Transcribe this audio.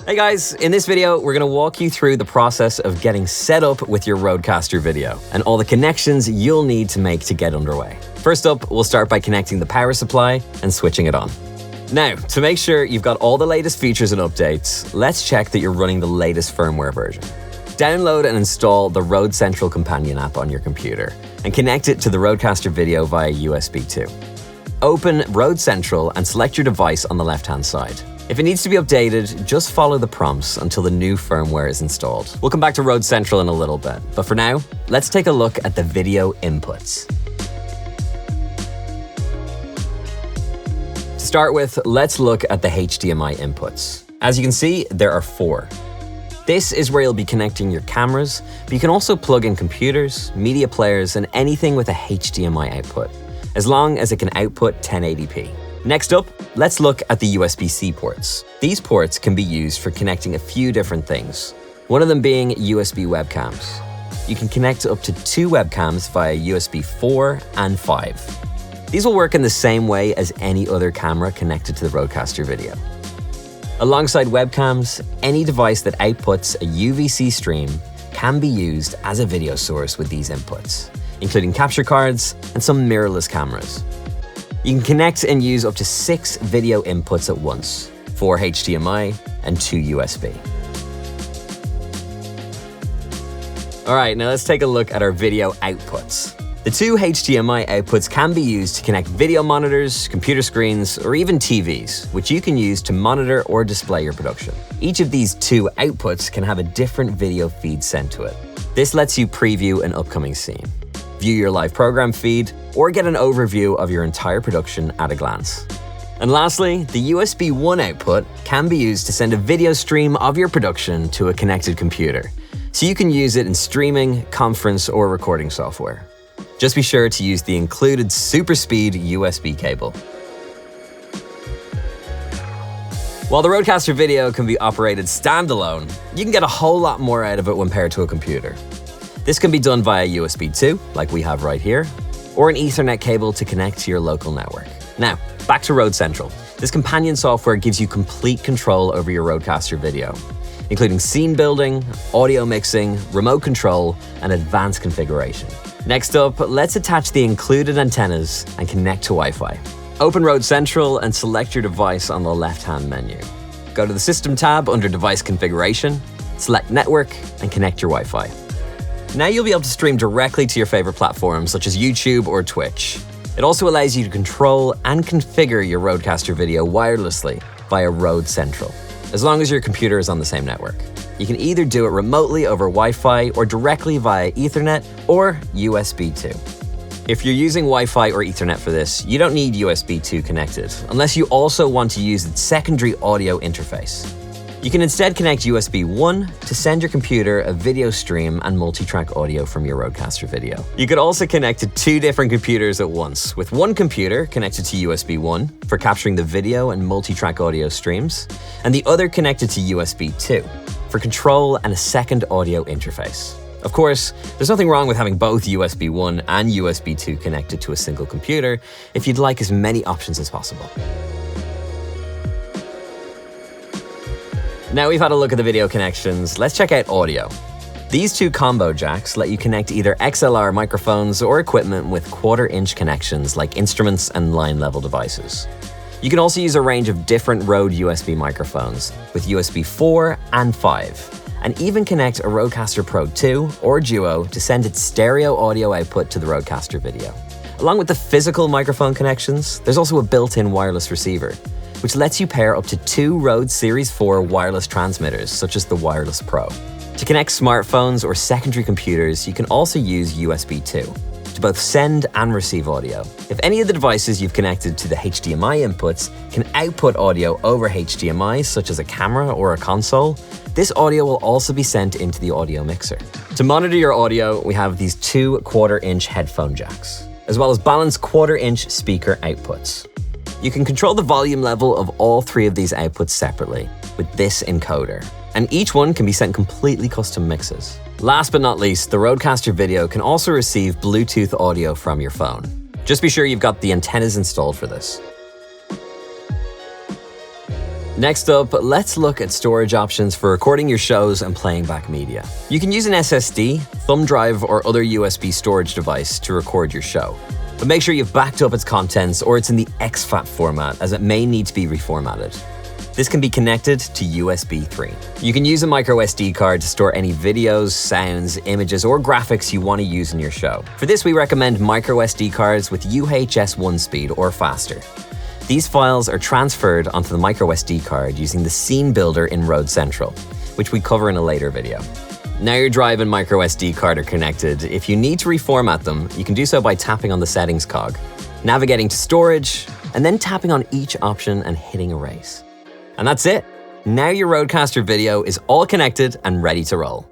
Hey guys, in this video, we're gonna walk you through the process of getting set up with your RØDECaster video and all the connections you'll need to make to get underway. First up, we'll start by connecting the power supply and switching it on. Now, to make sure you've got all the latest features and updates, let's check that you're running the latest firmware version. Download and install the Rode Central companion app on your computer and connect it to the RØDECaster video via USB 2. Open Rode Central and select your device on the left-hand side. If it needs to be updated, just follow the prompts until the new firmware is installed. We'll come back to Rode Central in a little bit, but for now, let's take a look at the video inputs. To start with, let's look at the HDMI inputs. As you can see, there are 4. This is where you'll be connecting your cameras, but you can also plug in computers, media players, and anything with a HDMI output, as long as it can output 1080p. Next up, let's look at the USB-C ports. These ports can be used for connecting a few different things, one of them being USB webcams. You can connect up to 2 webcams via USB 4 and 5. These will work in the same way as any other camera connected to the RØDECaster video. Alongside webcams, any device that outputs a UVC stream can be used as a video source with these inputs, including capture cards and some mirrorless cameras. You can connect and use up to 6 video inputs at once, 4 HDMI and 2 USB. All right, now let's take a look at our video outputs. The 2 HDMI outputs can be used to connect video monitors, computer screens, or even TVs, which you can use to monitor or display your production. Each of these 2 outputs can have a different video feed sent to it. This lets you preview an upcoming scene, view your live program feed, or get an overview of your entire production at a glance. And lastly, the USB 1 output can be used to send a video stream of your production to a connected computer, so you can use it in streaming, conference, or recording software. Just be sure to use the included super speed USB cable. While the RØDECaster video can be operated standalone, you can get a whole lot more out of it when paired to a computer. This can be done via USB 2, like we have right here, or an Ethernet cable to connect to your local network. Now, back to Rode Central. This companion software gives you complete control over your RØDECaster video, including scene building, audio mixing, remote control, and advanced configuration. Next up, let's attach the included antennas and connect to Wi-Fi. Open Rode Central and select your device on the left-hand menu. Go to the System tab under Device Configuration, select Network, and connect your Wi-Fi. Now you'll be able to stream directly to your favorite platforms such as YouTube or Twitch. It also allows you to control and configure your RØDECaster video wirelessly via Rode Central, as long as your computer is on the same network. You can either do it remotely over Wi-Fi or directly via Ethernet or USB 2. If you're using Wi-Fi or Ethernet for this, you don't need USB 2 connected, unless you also want to use its secondary audio interface. You can instead connect USB 1 to send your computer a video stream and multi-track audio from your RØDECaster video. You could also connect to 2 different computers at once, with one computer connected to USB 1 for capturing the video and multi-track audio streams, and the other connected to USB 2 for control and a second audio interface. Of course, there's nothing wrong with having both USB 1 and USB 2 connected to a single computer if you'd like as many options as possible. Now we've had a look at the video connections, let's check out audio. These 2 combo jacks let you connect either XLR microphones or equipment with 1/4-inch connections like instruments and line-level devices. You can also use a range of different Rode USB microphones with USB 4 and 5, and even connect a RØDECaster Pro 2 or Duo to send its stereo audio output to the RØDECaster video. Along with the physical microphone connections, there's also a built-in wireless receiver, which lets you pair up to 2 Rode Series 4 wireless transmitters, such as the Wireless Pro. To connect smartphones or secondary computers, you can also use USB 2 to both send and receive audio. If any of the devices you've connected to the HDMI inputs can output audio over HDMI, such as a camera or a console, this audio will also be sent into the audio mixer. To monitor your audio, we have these 2 1/4-inch headphone jacks, as well as balanced 1/4-inch speaker outputs. You can control the volume level of all 3 of these outputs separately with this encoder, and each one can be sent completely custom mixes. Last but not least, the RØDECaster video can also receive Bluetooth audio from your phone. Just be sure you've got the antennas installed for this. Next up, let's look at storage options for recording your shows and playing back media. You can use an SSD, thumb drive, or other USB storage device to record your show. But make sure you've backed up its contents or it's in the exFAT format, as it may need to be reformatted. This can be connected to USB 3. You can use a micro SD card to store any videos, sounds, images, or graphics you want to use in your show. For this, we recommend micro SD cards with UHS-1 speed or faster. These files are transferred onto the micro SD card using the scene builder in RØDE Central, which we cover in a later video. Now your drive and micro SD card are connected. If you need to reformat them, you can do so by tapping on the settings cog, navigating to storage, and then tapping on each option and hitting erase. And that's it. Now your RØDECaster video is all connected and ready to roll.